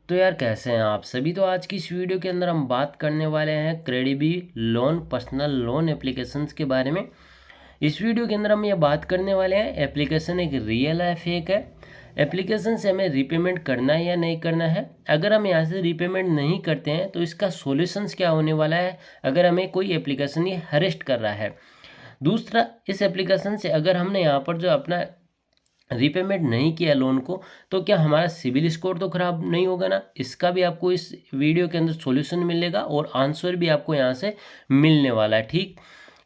तो यार कैसे हैं आप सभी। तो आज की इस वीडियो के अंदर हम बात करने वाले हैं क्रेडिबी लोन पर्सनल लोन एप्लीकेशंस के बारे में। इस वीडियो के अंदर हम ये बात करने वाले हैं एप्लीकेशन एक रियल है फेक है, एप्लीकेशन से हमें रीपेमेंट करना है या नहीं करना है। अगर हम यहाँ से रीपेमेंट नहीं करते हैं तो इसका सॉल्यूशंस क्या होने वाला है अगर हमें कोई एप्लीकेशन ये हरेस्ट कर रहा है। दूसरा, इस एप्लीकेशन से अगर हमने यहाँ पर जो अपना रीपेमेंट नहीं किया लोन को तो क्या हमारा सिविल स्कोर तो खराब नहीं होगा ना। इसका भी आपको इस वीडियो के अंदर सॉल्यूशन मिलेगा और आंसर भी आपको यहाँ से मिलने वाला है। ठीक,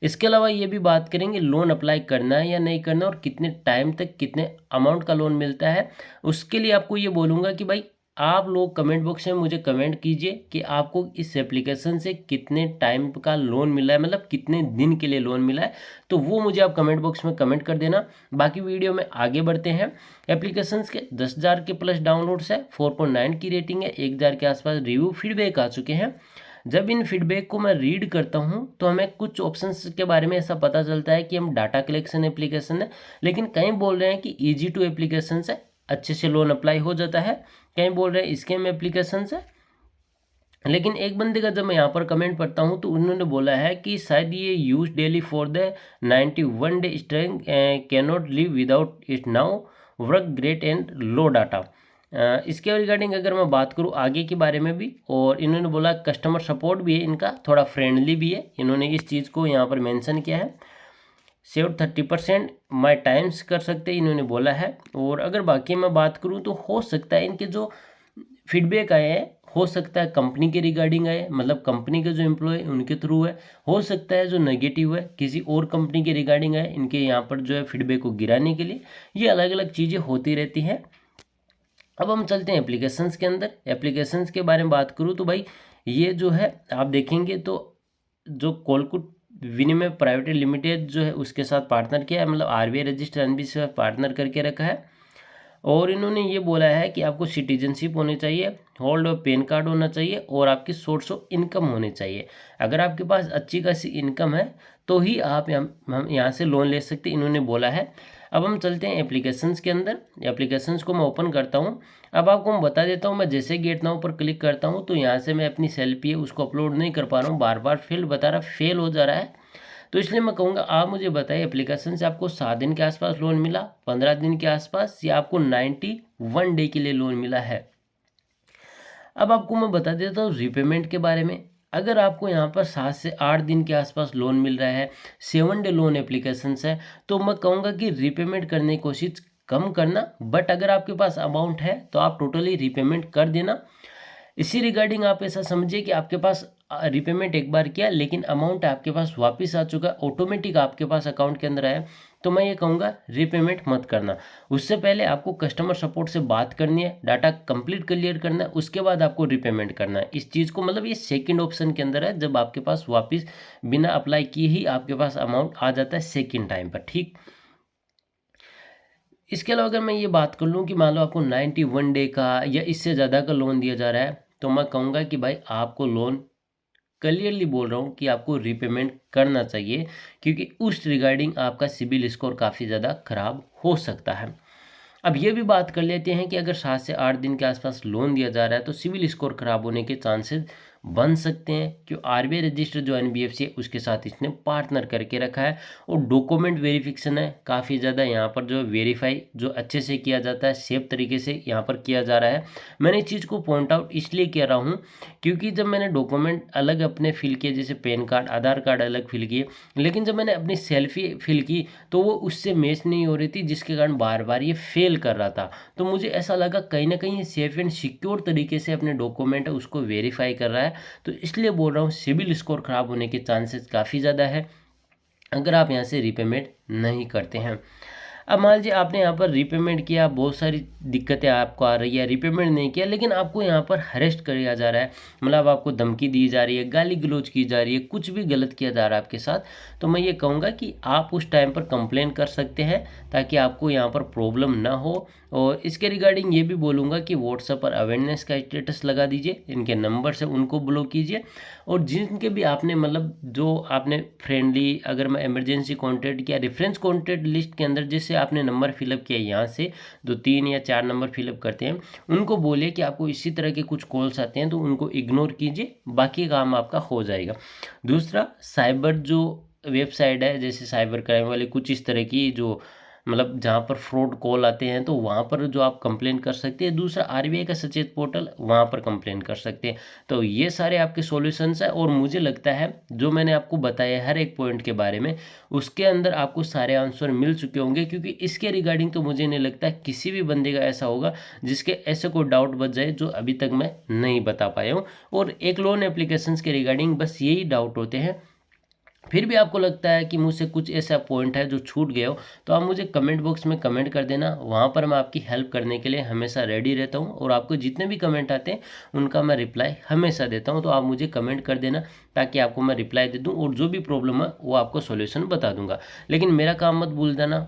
इसके अलावा ये भी बात करेंगे लोन अप्लाई करना है या नहीं करना और कितने टाइम तक कितने अमाउंट का लोन मिलता है। उसके लिए आपको ये बोलूँगा कि भाई आप लोग कमेंट बॉक्स में मुझे कमेंट कीजिए कि आपको इस एप्लीकेशन से कितने टाइम का लोन मिला है, मतलब कितने दिन के लिए लोन मिला है। तो वो मुझे आप कमेंट बॉक्स में कमेंट कर देना। बाकी वीडियो में आगे बढ़ते हैं। एप्लीकेशंस के 10,000 के प्लस डाउनलोड्स है, 4.9 की रेटिंग है, 1,000 के आसपास रिव्यू फीडबैक आ चुके हैं। जब इन फीडबैक को मैं रीड करता हूं तो हमें कुछ ऑप्शंस के बारे में ऐसा पता चलता है कि हम डाटा कलेक्शन एप्लीकेशन है, लेकिन कहीं बोल रहे हैं कि ईजी टू एप्लीकेशन है, अच्छे से लोन अप्लाई हो जाता है। कहीं बोल रहे हैं स्कैम एप्लीकेशन है। लेकिन एक बंदे का जब मैं यहाँ पर कमेंट पढ़ता हूँ तो उन्होंने बोला है कि शायद ये use daily for the 91 day strength cannot live without it now work great and low data. इसके रिगार्डिंग अगर मैं बात करूँ आगे के बारे में भी, और इन्होंने बोला कस्टमर सपोर्ट भी है इनका, थोड़ा फ्रेंडली भी है। इन्होंने इस चीज़ को यहाँ पर मेंशन किया है। सेव 30% माई टाइम्स कर सकते हैं इन्होंने बोला है। और अगर बाकी मैं बात करूँ तो हो सकता है इनके जो फीडबैक आए हैं हो सकता है कंपनी के रिगार्डिंग आए, मतलब कंपनी के जो एम्प्लॉय उनके थ्रू है। हो सकता है जो नेगेटिव है किसी और कंपनी के रिगार्डिंग आए, इनके यहाँ पर जो है फीडबैक को गिराने के लिए। ये अलग अलग चीज़ें होती रहती हैं। अब हम चलते हैं एप्लीकेशंस के अंदर। एप्लीकेशंस के बारे में बात करूँ तो भाई ये जो है आप देखेंगे तो जो कोलकुट विनिमय प्राइवेट लिमिटेड जो है उसके साथ पार्टनर किया है, मतलब आरबीआई रजिस्टर एनबीसी से पार्टनर करके रखा है। और इन्होंने ये बोला है कि आपको सिटीजनशिप होनी चाहिए, होल्ड ऑफ पैन कार्ड होना चाहिए और आपकी सोर्स ऑफ इनकम होनी चाहिए। अगर आपके पास अच्छी खासी इनकम है तो ही आप हम यहाँ से लोन ले सकते इन्होंने बोला है। अब हम चलते हैं एप्लीकेशंस के अंदर। एप्लीकेशंस को मैं ओपन करता हूँ। अब आपको मैं बता देता हूँ, मैं जैसे गेट नाउ पर क्लिक करता हूँ तो यहाँ से मैं अपनी सेल्फी है उसको अपलोड नहीं कर पा रहा हूँ, बार बार फेल बता रहा, फेल हो जा रहा है। तो इसलिए मैं कहूँगा आप मुझे बताइए एप्लीकेशन से आपको 7 दिन के आसपास लोन मिला, 15 दिन के आसपास, या आपको 91 डे के लिए लोन मिला है। अब आपको मैं बता देता हूँ रीपेमेंट के बारे में। अगर आपको यहाँ पर 7 से 8 दिन के आसपास लोन मिल रहा है, 7 डे लोन एप्लीकेशन है, तो मैं कहूँगा कि रीपेमेंट करने की कोशिश कम करना। बट अगर आपके पास अमाउंट है तो आप टोटली रीपेमेंट कर देना। इसी रिगार्डिंग आप ऐसा समझिए कि आपके पास रीपेमेंट एक बार किया लेकिन अमाउंट आपके पास वापस आ चुका, ऑटोमेटिक आपके पास अकाउंट के अंदर आया, तो मैं ये कहूँगा रीपेमेंट मत करना। उससे पहले आपको कस्टमर सपोर्ट से बात करनी है, डाटा कंप्लीट क्लियर करना है, उसके बाद आपको रीपेमेंट करना है। इस चीज़ को मतलब ये सेकंड ऑप्शन के अंदर है, जब आपके पास वापस बिना अप्लाई किए ही आपके पास अमाउंट आ जाता है सेकेंड टाइम पर। ठीक, इसके अलावा अगर मैं ये बात कर लूँ कि मान लो आपको 91 डे का या इससे ज़्यादा का लोन दिया जा रहा है, तो मैं कहूँगा कि भाई आपको लोन क्लियरली बोल रहा हूँ कि आपको रीपेमेंट करना चाहिए, क्योंकि उस रिगार्डिंग आपका सिबिल स्कोर काफ़ी ज़्यादा खराब हो सकता है। अब ये भी बात कर लेते हैं कि अगर 7 से 8 दिन के आसपास लोन दिया जा रहा है तो सिविल स्कोर खराब होने के चांसेस बन सकते हैं, क्यों आरबीआई रजिस्टर जो एनबीएफसी है उसके साथ इसने पार्टनर करके रखा है। और डॉक्यूमेंट वेरिफिकेशन है काफ़ी ज़्यादा यहाँ पर जो वेरीफाई जो अच्छे से किया जाता है, सेफ तरीके से यहाँ पर किया जा रहा है। मैंने इस चीज़ को पॉइंट आउट इसलिए कर रहा हूँ क्योंकि जब मैंने डॉक्यूमेंट अलग अपने फिल किए, जैसे पैन कार्ड आधार कार्ड अलग फिल किए, लेकिन जब मैंने अपनी सेल्फी फिल की तो वो उससे मैच नहीं हो रही थी, जिसके कारण बार बार ये फेल कर रहा था। तो मुझे ऐसा लगा कहीं ना कहीं सेफ एंड सिक्योर तरीके से अपने डॉक्यूमेंट है उसको वेरीफाई कर रहा है। तो इसलिए बोल रहा हूँ सिबिल स्कोर खराब होने के चांसेस काफ़ी ज़्यादा है अगर आप यहाँ से रीपेमेंट नहीं करते हैं। अब मान लीजिए आपने यहाँ पर रीपेमेंट किया, बहुत सारी दिक्कतें आपको आ रही है, रीपेमेंट नहीं किया लेकिन आपको यहाँ पर हरेस्ट किया जा रहा है, मतलब आपको धमकी दी जा रही है, गाली गलौज की जा रही है, कुछ भी गलत किया जा रहा है आपके साथ, तो मैं ये कहूँगा कि आप उस टाइम पर कंप्लेन कर सकते हैं ताकि आपको यहाँ पर प्रॉब्लम ना हो और इसके रिगार्डिंग ये भी बोलूँगा कि व्हाट्सएप पर अवेयरनेस का स्टेटस लगा दीजिए, इनके नंबर से उनको ब्लॉक कीजिए, और जिनके भी आपने मतलब जो आपने फ्रेंडली अगर मैं इमरजेंसी कॉन्टैक्ट किया रेफरेंस कॉन्टैक्ट लिस्ट के अंदर जैसे आपने नंबर फिलअप किया, यहाँ से 2 3 या 4 नंबर फिलअप करते हैं, उनको बोलिए कि आपको इसी तरह के कुछ कॉल्स आते हैं तो उनको इग्नोर कीजिए, बाकी काम आपका हो जाएगा। दूसरा, साइबर जो वेबसाइट है जैसे साइबर क्राइम वाले कुछ इस तरह की जो मतलब जहाँ पर फ्रॉड कॉल आते हैं तो वहाँ पर जो आप कंप्लेन कर सकते हैं। दूसरा, आरबीआई का सचेत पोर्टल, वहाँ पर कंप्लेन कर सकते हैं। तो ये सारे आपके सॉल्यूशंस हैं, और मुझे लगता है जो मैंने आपको बताया हर एक पॉइंट के बारे में, उसके अंदर आपको सारे आंसर मिल चुके होंगे, क्योंकि इसके रिगार्डिंग तो मुझे नहीं लगता किसी भी बंदे का ऐसा होगा जिसके ऐसे कोई डाउट बच जाए जो अभी तक मैं नहीं बता पाया हूँ। और एक लोन एप्लीकेशंस के रिगार्डिंग बस यही डाउट होते हैं। फिर भी आपको लगता है कि मुझसे कुछ ऐसा पॉइंट है जो छूट गया हो, तो आप मुझे कमेंट बॉक्स में कमेंट कर देना, वहाँ पर मैं आपकी हेल्प करने के लिए हमेशा रेडी रहता हूँ, और आपको जितने भी कमेंट आते हैं उनका मैं रिप्लाई हमेशा देता हूँ। तो आप मुझे कमेंट कर देना ताकि आपको मैं रिप्लाई दे दूँ, और जो भी प्रॉब्लम है वो आपको सोल्यूशन बता दूंगा। लेकिन मेरा काम मत भूल देना,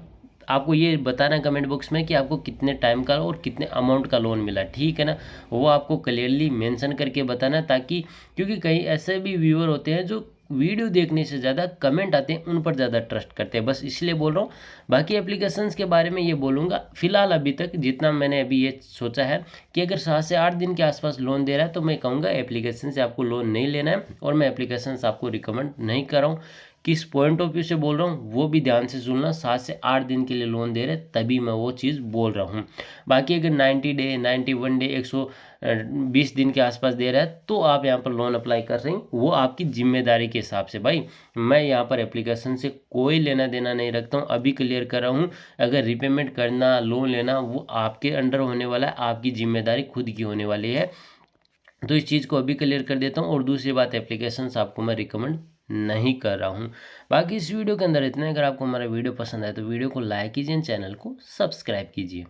आपको ये बताना है कमेंट बॉक्स में कि आपको कितने टाइम का और कितने अमाउंट का लोन मिला, ठीक है ना। वो आपको क्लियरली मेंशन करके बताना, ताकि क्योंकि कई ऐसे भी व्यूअर होते हैं जो वीडियो देखने से ज़्यादा कमेंट आते हैं उन पर ज़्यादा ट्रस्ट करते हैं, बस इसलिए बोल रहा हूँ। बाकी एप्लीकेशंस के बारे में ये बोलूँगा, फिलहाल अभी तक जितना मैंने अभी ये सोचा है कि अगर 7 से 8 दिन के आसपास लोन दे रहा है तो मैं कहूँगा एप्लीकेशन से आपको लोन नहीं लेना है, और मैं एप्लीकेशन आपको रिकमेंड नहीं कर रहा हूँ। किस पॉइंट ऑफ व्यू से बोल रहा हूँ वो भी ध्यान से सुनना, 7 से 8 दिन के लिए लोन दे रहे तभी मैं वो चीज़ बोल रहा हूँ। बाकी अगर 90 डे 91 डे 120 दिन के आसपास दे रहा है तो आप यहाँ पर लोन अप्लाई कर रहे हैं, वो आपकी जिम्मेदारी के हिसाब से। भाई मैं यहाँ पर एप्लीकेशन से कोई लेना देना नहीं रखता हूँ, अभी क्लियर कर रहा हूँ। अगर रिपेमेंट करना लोन लेना वो आपके अंडर होने वाला है, आपकी जिम्मेदारी खुद की होने वाली है। तो इस चीज़ को अभी क्लियर कर देता हूँ। और दूसरी बात, एप्लीकेशंस आपको मैं रिकमेंड नहीं कर रहा हूँ। बाकी इस वीडियो के अंदर इतना। अगर आपको हमारा वीडियो पसंद आए तो वीडियो को लाइक कीजिए, चैनल को सब्सक्राइब कीजिए।